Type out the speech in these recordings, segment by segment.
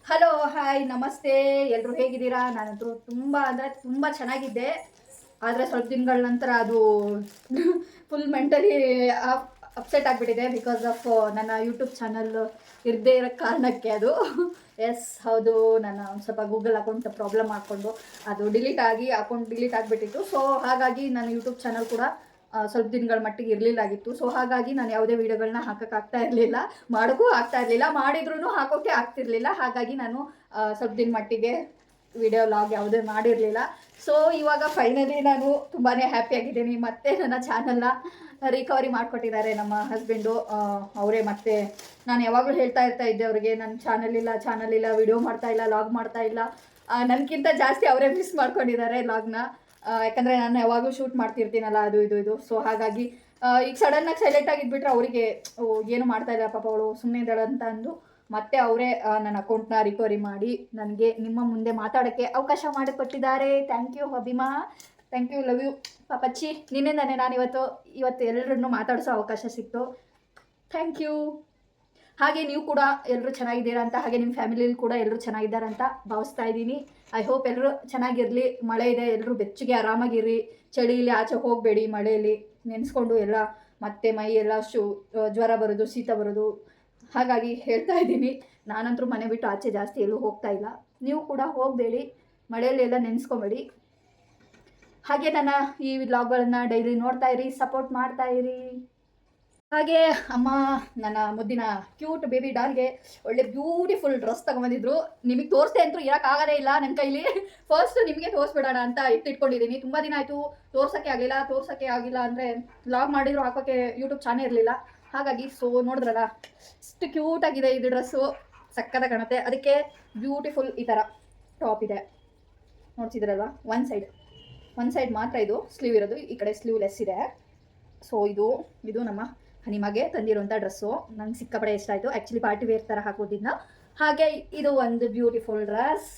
Hello, hi, ನಮಸ್ತೆ. ಎಲ್ಲರೂ ಹೇಗಿದ್ದೀರಾ? ನಾನಂತೂ ತುಂಬ ಅಂದರೆ ತುಂಬ ಚೆನ್ನಾಗಿದ್ದೆ. ಆದರೆ ಸ್ವಲ್ಪ ದಿನಗಳ ನಂತರ ಅದು ಫುಲ್ ಮೆಂಟಲಿ ಅಪ್ಸೆಟ್ ಆಗಿಬಿಟ್ಟಿದೆ ಬಿಕಾಸ್ ಆಫ್ ನನ್ನ ಯೂಟ್ಯೂಬ್ ಚಾನಲ್ ಇರದೇ ಇರೋ ಕಾರಣಕ್ಕೆ ಅದು. ಎಸ್, ಹೌದು. ನನ್ನ ಒಂದು ಸ್ವಲ್ಪ ಗೂಗಲ್ ಅಕೌಂಟ್ ಪ್ರಾಬ್ಲಮ್ ಮಾಡಿಕೊಂಡು ಅದು ಅಕೌಂಟ್ ಡಿಲೀಟ್ ಆಗಿಬಿಟ್ಟಿತ್ತು. ಸೊ ಹಾಗಾಗಿ ನನ್ನ ಯೂಟ್ಯೂಬ್ ಚಾನಲ್ ಕೂಡ ಸ್ವಲ್ಪ ದಿನಗಳ ಮಟ್ಟಿಗೆ ಇರಲಿಲ್ಲಾಗಿತ್ತು. ಸೊ ಹಾಗಾಗಿ ನಾನು ಯಾವುದೇ ವೀಡಿಯೋಗಳನ್ನ ಹಾಕೋಕ್ಕಾಗ್ತಾ ಇರಲಿಲ್ಲ, ಮಾಡೋಕ್ಕೂ ಆಗ್ತಾ ಇರಲಿಲ್ಲ, ಮಾಡಿದ್ರೂ ಹಾಕೋಕ್ಕೆ ಆಗ್ತಿರ್ಲಿಲ್ಲ. ಹಾಗಾಗಿ ನಾನು ಸ್ವಲ್ಪ ದಿನ ಮಟ್ಟಿಗೆ ವಿಡಿಯೋ ಲಾಗ್ ಯಾವುದೇ ಮಾಡಿರಲಿಲ್ಲ. ಸೊ ಇವಾಗ ಫೈನಲಿ ನಾನು ತುಂಬಾ ಹ್ಯಾಪಿಯಾಗಿದ್ದೀನಿ. ಮತ್ತೆ ನನ್ನ ಚಾನಲ್ನ ರಿಕವರಿ ಮಾಡಿಕೊಟ್ಟಿದ್ದಾರೆ ನಮ್ಮ ಹಸ್ಬೆಂಡು. ಅವರೇ ಮತ್ತೆ ನಾನು ಯಾವಾಗಲೂ ಹೇಳ್ತಾ ಇದ್ದೆ ಅವರಿಗೆ, ನನ್ನ ಚಾನಲ್ ಇಲ್ಲ, ವಿಡಿಯೋ ಮಾಡ್ತಾ ಇಲ್ಲ, ಲಾಗ್ ಮಾಡ್ತಾ ಇಲ್ಲ. ನನಗಿಂತ ಜಾಸ್ತಿ ಅವರೇ ಮಿಸ್ ಮಾಡ್ಕೊಂಡಿದ್ದಾರೆ ಲಾಗ್ನ. ಯಾಕಂದರೆ ನಾನು ಯಾವಾಗೂ ಶೂಟ್ ಮಾಡ್ತಿರ್ತೀನಲ್ಲ, ಅದು ಇದು. ಸೊ ಹಾಗಾಗಿ ಈಗ ಸಡನ್ನಾಗಿ ಸೈಲೆಂಟಾಗಿ ಇದ್ಬಿಟ್ರೆ ಅವರಿಗೆ ಏನು ಮಾಡ್ತಾ ಇಲ್ಲ ಪಾಪ, ಅವಳು ಸುಮ್ಮನೆ ಇದ್ದಾಳೆ ಅಂತ ಅಂದು ಮತ್ತೆ ಅವರೇ ನನ್ನ ಅಕೌಂಟ್ನ ರಿಕವರಿ ಮಾಡಿ ನನಗೆ ನಿಮ್ಮ ಮುಂದೆ ಮಾತಾಡೋಕ್ಕೆ ಅವಕಾಶ ಮಾಡಿಕೊಟ್ಟಿದ್ದಾರೆ. ಥ್ಯಾಂಕ್ ಯು ಅಭಿಮಾ, ಥ್ಯಾಂಕ್ ಯು, ಲವ್ ಯು ಪಾಪಚ್ಚಿ. ನಿನ್ನಿಂದಾನೆ ನಾನು ಇವತ್ತು ಎಲ್ಲರನ್ನೂ ಮಾತಾಡಿಸೋ ಅವಕಾಶ ಸಿಕ್ತು. Thank you. ಹಾಗೆ ನೀವು ಕೂಡ ಎಲ್ಲರೂ ಚೆನ್ನಾಗಿದ್ದೀರಾ ಅಂತ, ಹಾಗೆ ನಿಮ್ಮ ಫ್ಯಾಮಿಲಿಯಲ್ಲಿ ಕೂಡ ಎಲ್ಲರೂ ಚೆನ್ನಾಗಿದ್ದಾರೆ ಅಂತ ಭಾವಿಸ್ತಾ ಇದ್ದೀನಿ. ಐ ಹೋಪ್ ಎಲ್ಲರೂ ಚೆನ್ನಾಗಿರಲಿ. ಮಳೆ ಇದೆ, ಎಲ್ಲರೂ ಬೆಚ್ಚಗೆ ಆರಾಮಾಗಿರಿ. ಚಳಿಯಲ್ಲಿ ಆಚೆ ಹೋಗಬೇಡಿ, ಮಳೆಯಲ್ಲಿ ನೆನೆಸ್ಕೊಂಡು ಎಲ್ಲ ಮತ್ತೆ ಮೈ ಎಲ್ಲ ಜ್ವರ ಬರೋದು, ಶೀತ ಬರೋದು. ಹಾಗಾಗಿ ಹೇಳ್ತಾ ಇದ್ದೀನಿ, ನಾನಂತರೂ ಮನೆ ಬಿಟ್ಟು ಆಚೆ ಜಾಸ್ತಿ ಎಲ್ಲೂ ಹೋಗ್ತಾ ಇಲ್ಲ. ನೀವು ಕೂಡ ಹೋಗಬೇಡಿ, ಮಳೆಯಲ್ಲೆಲ್ಲ ನೆನೆಸ್ಕೊಬೇಡಿ. ಹಾಗೆ ನನ್ನ ಈ ವ್ಲಾಗ್ಗಳನ್ನು ಡೈಲಿ ನೋಡ್ತಾ ಇರಿ, ಸಪೋರ್ಟ್ ಮಾಡ್ತಾ ಇರಿ. ಹಾಗೆ ಅಮ್ಮ ನನ್ನ ಮುದ್ದಿನ ಕ್ಯೂಟ್ ಬೇಬಿ ಡಾಲ್ಗೆ ಒಳ್ಳೆ ಬ್ಯೂಟಿಫುಲ್ ಡ್ರೆಸ್ ತೊಗೊಂಬಂದಿದ್ರು. ನಿಮಗೆ ತೋರಿಸ್ದೆ ಅಂತೂ ಇರೋಕ್ಕಾಗೋದೇ ಇಲ್ಲ ನನ್ನ ಕೈಲಿ. ಫಸ್ಟ್ ನಿಮಗೆ ತೋರಿಸ್ಬಿಡೋಣ ಅಂತ ಇಟ್ಟಿಟ್ಕೊಂಡಿದ್ದೀನಿ. ತುಂಬ ದಿನ ಆಯಿತು, ತೋರ್ಸೋಕ್ಕೆ ಆಗಿಲ್ಲ ಅಂದರೆ ವ್ಲಾಗ್ ಮಾಡಿದ್ರು ಹಾಕೋಕ್ಕೆ ಯೂಟ್ಯೂಬ್ ಚಾನಲ್ ಇರಲಿಲ್ಲ. ಹಾಗಾಗಿ ಸೊ ನೋಡಿದ್ರಲ್ಲ, ಇಷ್ಟು ಕ್ಯೂಟಾಗಿದೆ ಇದು ಡ್ರೆಸ್ಸು, ಸಕ್ಕತ್ತಾಗಿ ಕಾಣುತ್ತೆ. ಅದಕ್ಕೆ ಬ್ಯೂಟಿಫುಲ್ ಈ ಥರ ಟಾಪ್ ಇದೆ, ನೋಡ್ತಿದ್ರಲ್ವ. ಒನ್ ಸೈಡ್ ಮಾತ್ರ ಇದು ಸ್ಲೀವ್ ಇರೋದು, ಈ ಕಡೆ ಸ್ಲೀವ್ಲೆಸ್ ಇದೆ. ಸೊ ಇದು ನಮ್ಮ ಹನಿಮಗೆ ತಂದಿರುವಂಥ ಡ್ರೆಸ್ಸು. ನಂಗೆ ಸಿಕ್ಕಾಪಡೆ ಇಷ್ಟ ಆಯಿತು. ಆ್ಯಕ್ಚುಲಿ ಪಾರ್ಟಿ ವೇರ್ ಥರ ಹಾಕೋದಿನ್ನ. ಹಾಗೆ ಇದು ಒಂದು ಬ್ಯೂಟಿಫುಲ್ ಡ್ರೆಸ್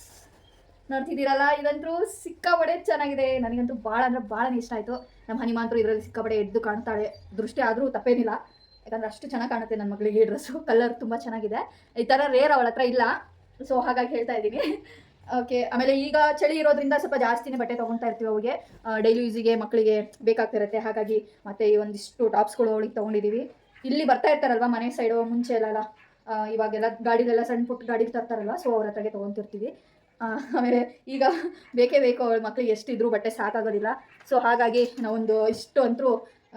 ನೋಡ್ತಿದ್ದೀರಲ್ಲ, ಇದಂತೂ ಸಿಕ್ಕಾಪಡೆ ಚೆನ್ನಾಗಿದೆ. ನನಗಂತೂ ಭಾಳ ಅಂದರೆ ಭಾಳನೇ ಇಷ್ಟ ಆಯಿತು. ನಮ್ಮ ಹನಿಮಾ ಅಂತೂ ಇದರಲ್ಲಿ ಸಿಕ್ಕಾಪಡೆ ಎದ್ದು ಕಾಣ್ತಾಳೆ. ದೃಷ್ಟಿ ಆದರೂ ತಪ್ಪೇನಿಲ್ಲ, ಯಾಕಂದರೆ ಅಷ್ಟು ಚೆನ್ನಾಗಿ ಕಾಣುತ್ತೆ ನನ್ನ ಮಗಳಿಗೆ ಈ ಡ್ರೆಸ್ಸು. ಕಲರ್ ತುಂಬ ಚೆನ್ನಾಗಿದೆ. ಈ ಥರ ರೇರ್ ಅವಳ ಹತ್ರ ಇಲ್ಲ, ಸೊ ಹಾಗಾಗಿ ಹೇಳ್ತಾ ಇದ್ದೀನಿ. ಓಕೆ, ಆಮೇಲೆ ಈಗ ಚಳಿ ಇರೋದ್ರಿಂದ ಸ್ವಲ್ಪ ಜಾಸ್ತಿನೇ ಬಟ್ಟೆ ತೊಗೊತಾ ಇರ್ತೀವಿ ಅವಳಿಗೆ, ಡೈಲಿ ಯೂಸಿಗೆ ಮಕ್ಕಳಿಗೆ ಬೇಕಾಗ್ತಿರುತ್ತೆ. ಹಾಗಾಗಿ ಮತ್ತೆ ಈ ಒಂದಿಷ್ಟು ಟಾಪ್ಸ್ಗಳು ಅವಳಿಗೆ ತೊಗೊಂಡಿದ್ದೀವಿ. ಇಲ್ಲಿ ಬರ್ತಾ ಇರ್ತಾರಲ್ವ ಮನೆ ಸೈಡು, ಮುಂಚೆ ಎಲ್ಲ ಇವಾಗೆಲ್ಲ ಗಾಡಿಲೆಲ್ಲ ಸಣ್ಣ ಪುಟ್ಟ ಗಾಡಿ ತರ್ತಾರಲ್ವ, ಸೊ ಅವ್ರ ಹತ್ರಗೆ ತೊಗೊತಿರ್ತೀವಿ. ಆಮೇಲೆ ಈಗ ಬೇಕೇ ಬೇಕು, ಅವಳ ಮಕ್ಳಿಗೆ ಎಷ್ಟಿದ್ರೂ ಬಟ್ಟೆ ಸಾಕಾಗೋದಿಲ್ಲ. ಸೊ ಹಾಗಾಗಿ ನಾವೊಂದು ಇಷ್ಟು ಅಂತೂ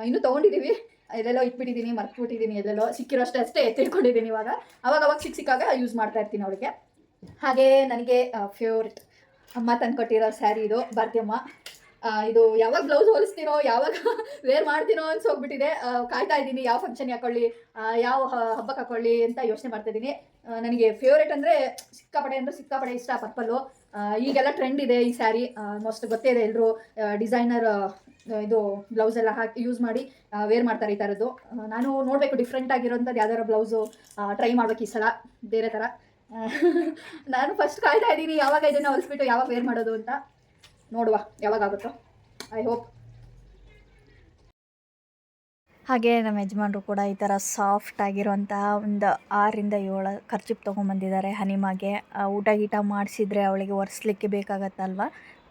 ಇನ್ನೂ ತೊಗೊಂಡಿದ್ದೀವಿ. ಎಲ್ಲೆಲ್ಲೋ ಇಟ್ಬಿಟ್ಟಿದ್ದೀನಿ, ಮರ್ತ್ಬಿಟ್ಟಿದ್ದೀನಿ, ಎಲ್ಲೆಲ್ಲೋ ಸಿಕ್ಕಿರೋಷ್ಟೇ ಎತ್ತಿಟ್ಕೊಂಡಿದ್ದೀನಿ. ಅವಾಗ ಸಿಕ್ಕಾಗ ಯೂಸ್ ಮಾಡ್ತಾ ಇರ್ತೀನಿ ಅವಳಿಗೆ. ಹಾಗೆ ನನಗೆ ಫೇವ್ರೆಟ್ ಅಮ್ಮ ತಂದುಕೊಟ್ಟಿರೋ ಸ್ಯಾರಿ ಇದು, ಭಾರತಿಯಮ್ಮ. ಇದು ಯಾವಾಗ ಬ್ಲೌಸ್ ಹೊಲಿಸ್ತೀನೋ, ಯಾವಾಗ ವೇರ್ ಮಾಡ್ತೀನೋ ಅನ್ಸೋಗ್ಬಿಟ್ಟಿದೆ. ಕಾಯ್ತಾ ಇದ್ದೀನಿ, ಯಾವ ಫಂಕ್ಷನ್ಗೆ ಹಾಕೊಳ್ಳಿ, ಯಾವ ಹಬ್ಬಕ್ಕೆ ಹಾಕೊಳ್ಳಿ ಅಂತ ಯೋಚನೆ ಮಾಡ್ತಾಯಿದ್ದೀನಿ. ನನಗೆ ಫೇವ್ರೇಟ್ ಅಂದರೆ ಸಿಕ್ಕಾಪಡೆ ಇಷ್ಟ ಪರ್ಪಲ್ಲು. ಈಗೆಲ್ಲ ಟ್ರೆಂಡ್ ಇದೆ ಈ ಸ್ಯಾರಿ, ಮೋಸ್ಟ್ ಗೊತ್ತೇ ಇದೆ. ಎಲ್ಲರೂ ಡಿಸೈನರ್ ಇದು ಬ್ಲೌಸ್ ಎಲ್ಲ ಹಾಕಿ ಯೂಸ್ ಮಾಡಿ ವೇರ್ ಮಾಡ್ತಾರೆ ಈ ಥರದ್ದು. ನಾನು ನೋಡಬೇಕು, ಡಿಫ್ರೆಂಟ್ ಆಗಿರೋಂಥದ್ದು ಯಾವ್ದಾರು ಬ್ಲೌಸು ಟ್ರೈ ಮಾಡ್ಬೇಕು ಈ ಸಲ, ಬೇರೆ ಥರ. ನಾನು ಫಸ್ಟ್ ಕಾಯ್ತಾ ಇದ್ದೀನಿ, ಯಾವಾಗ ಇದನ್ನು ಹೊಲಿಸ್ಬಿಟ್ಟು ಯಾವಾಗ ವೇರ್ ಮಾಡೋದು ಅಂತ. ನೋಡುವ ಯಾವಾಗುತ್ತೋ, ಐ ಹೋಪ್. ಹಾಗೆ ನಮ್ಮ ಯಜಮಾನರು ಕೂಡ ಈ ಥರ ಸಾಫ್ಟ್ ಆಗಿರುವಂತಹ ಒಂದು 6-7 ಖರ್ಚಿಪ್ ತೊಗೊಂಬಂದಿದ್ದಾರೆ ಹನಿಮಾಗೆ. ಊಟ ಗೀಟ ಮಾಡಿಸಿದ್ರೆ ಅವಳಿಗೆ ಒರೆಸ್ಲಿಕ್ಕೆ ಬೇಕಾಗತ್ತಲ್ವ,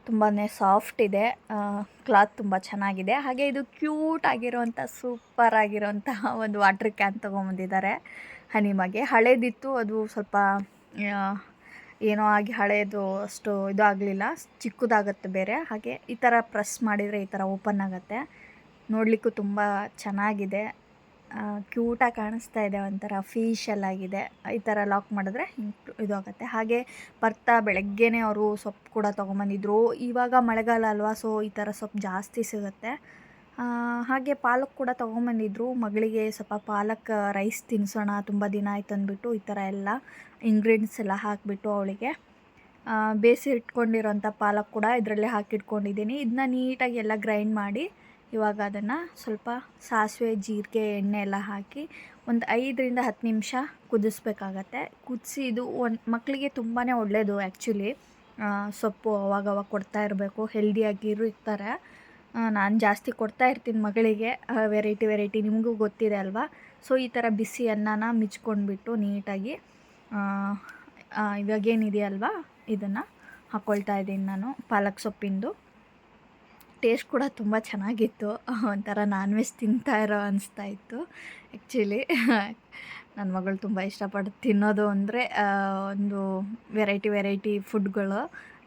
ತುಂಬಾ ಸಾಫ್ಟ್ ಇದೆ. ಕ್ಲಾತ್ ತುಂಬ ಚೆನ್ನಾಗಿದೆ. ಹಾಗೆ ಇದು ಕ್ಯೂಟ್ ಆಗಿರುವಂಥ ಸೂಪರ್ ಆಗಿರುವಂತಹ ಒಂದು ವಾಟ್ರ್ ಕ್ಯಾನ್ ತೊಗೊಂಬಂದಿದ್ದಾರೆ ಹನಿಮಾಗೆ. ಹಳೇದಿತ್ತು, ಅದು ಸ್ವಲ್ಪ ಏನೋ ಆಗಿ ಹಳೇದು ಅಷ್ಟು ಇದು ಆಗಲಿಲ್ಲ, ಚಿಕ್ಕದಾಗುತ್ತೆ ಬೇರೆ. ಹಾಗೆ ಈ ಥರ ಪ್ರೆಸ್ ಮಾಡಿದರೆ ಈ ಥರ ಓಪನ್ ಆಗುತ್ತೆ. ನೋಡಲಿಕ್ಕೂ ತುಂಬ ಚೆನ್ನಾಗಿದೆ, ಕ್ಯೂಟಾಗಿ ಕಾಣಿಸ್ತಾ ಇದೆ, ಒಂಥರ ಫೀಶಲ್ ಆಗಿದೆ. ಈ ಥರ ಲಾಕ್ ಮಾಡಿದ್ರೆ ಇದು ಆಗುತ್ತೆ. ಹಾಗೆ ಬರ್ತಾ ಬೆಳಗ್ಗೆನೇ ಅವರು ಸೊಪ್ಪು ಕೂಡ ತೊಗೊಂಬಂದಿದ್ರು. ಇವಾಗ ಮಳೆಗಾಲ ಅಲ್ವಾ, ಸೊ ಈ ಥರ ಸೊಪ್ಪು ಜಾಸ್ತಿ ಸಿಗುತ್ತೆ. ಹಾಗೆ ಪಾಲಕ್ ಕೂಡ ತೊಗೊಂಬಂದಿದ್ರು. ಮಗಳಿಗೆ ಸ್ವಲ್ಪ ಪಾಲಕ್ ರೈಸ್ ತಿನ್ನಿಸೋಣ, ತುಂಬ ದಿನ ಆಯ್ತು ಅಂದ್ಬಿಟ್ಟು ಈ ಥರ ಎಲ್ಲ ಇಂಗ್ರೀಡಿಯೆಂಟ್ಸ್ ಎಲ್ಲ ಹಾಕಿಬಿಟ್ಟು ಅವಳಿಗೆ ಬೇಯಿಸಿ ಇಟ್ಕೊಂಡಿರೋಂಥ ಪಾಲಕ್ ಕೂಡ ಇದರಲ್ಲೇ ಹಾಕಿಟ್ಕೊಂಡಿದ್ದೀನಿ. ಇದನ್ನ ನೀಟಾಗಿ ಎಲ್ಲ ಗ್ರೈಂಡ್ ಮಾಡಿ ಇವಾಗ ಅದನ್ನು ಸ್ವಲ್ಪ ಸಾಸಿವೆ, ಜೀರಿಗೆ, ಎಣ್ಣೆ ಎಲ್ಲ ಹಾಕಿ ಒಂದು 5-10 ನಿಮಿಷ ಕುದಿಸ್ಬೇಕಾಗತ್ತೆ. ಕುದಿಸಿ ಇದು ಮಕ್ಕಳಿಗೆ ತುಂಬಾ ಒಳ್ಳೆಯದು ಆ್ಯಕ್ಚುಲಿ. ಸೊಪ್ಪು ಅವಾಗವಾಗ ಕೊಡ್ತಾ ಇರಬೇಕು, ಹೆಲ್ದಿಯಾಗಿರು ಇರ್ತಾರೆ. ನಾನು ಜಾಸ್ತಿ ಕೊಡ್ತಾ ಇರ್ತೀನಿ ಮಗಳಿಗೆ, ವೆರೈಟಿ ನಿಮಗೂ ಗೊತ್ತಿದೆ ಅಲ್ವಾ. ಸೊ ಈ ಥರ ಬಿಸಿ ಅನ್ನನ ಮಿಚ್ಕೊಂಡ್ಬಿಟ್ಟು ನೀಟಾಗಿ ಇವಾಗೇನಿದೆಯಲ್ವಾ ಇದನ್ನು ಹಾಕ್ಕೊಳ್ತಾ ಇದ್ದೀನಿ ನಾನು, ಪಾಲಕ್ ಸೊಪ್ಪಿಂದು. ಟೇಸ್ಟ್ ಕೂಡ ತುಂಬ ಚೆನ್ನಾಗಿತ್ತು. ಒಂಥರ ನಾನ್ ವೆಜ್ ತಿಂತಾ ಇರೋ ಅನಿಸ್ತಾ ಇತ್ತು ಆ್ಯಕ್ಚುಲಿ. ನನ್ನ ಮಗಳು ತುಂಬ ಇಷ್ಟಪಟ್ಟು ತಿನ್ನೋದು ಅಂದರೆ ಒಂದು ವೆರೈಟಿ ಫುಡ್ಗಳು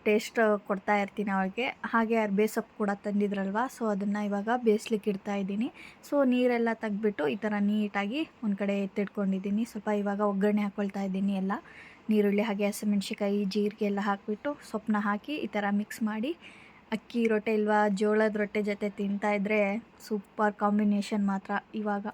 ಟೇಸ್ಟ್ ಕೊಡ್ತಾ ಇರ್ತೀನಿ ಅವಳಿಗೆ. ಹಾಗೆ ಅರ್ಬೆ ಸೊಪ್ಪು ಕೂಡ ತಂದಿದ್ರಲ್ವ, ಸೊ ಅದನ್ನು ಇವಾಗ ಬೇಯಿಸ್ಲಿಕ್ಕೆ ಇಡ್ತಾ ಇದ್ದೀನಿ. ಸೊ ನೀರೆಲ್ಲ ತೆಗ್ದುಬಿಟ್ಟು ಈ ಥರ ನೀಟಾಗಿ ಒಂದು ಕಡೆ ಎತ್ತಿಟ್ಕೊಂಡಿದ್ದೀನಿ. ಸ್ವಲ್ಪ ಇವಾಗ ಒಗ್ಗರಣೆ ಹಾಕ್ಕೊಳ್ತಾ ಇದ್ದೀನಿ. ಎಲ್ಲ ನೀರುಳ್ಳಿ ಹಾಗೆ ಹಸಿಮೆಣ್ಸಿಕಾಯಿ ಜೀರಿಗೆ ಎಲ್ಲ ಹಾಕಿಬಿಟ್ಟು ಸೊಪ್ಪನ್ನ ಹಾಕಿ ಈ ಥರ ಮಿಕ್ಸ್ ಮಾಡಿ ಅಕ್ಕಿ ರೊಟ್ಟೆ ಇಲ್ವಾ ಜೋಳದ ರೊಟ್ಟೆ ಜೊತೆ ತಿಂತಾಯಿದ್ರೆ ಸೂಪರ್ ಕಾಂಬಿನೇಷನ್ ಮಾತ್ರ. ಇವಾಗ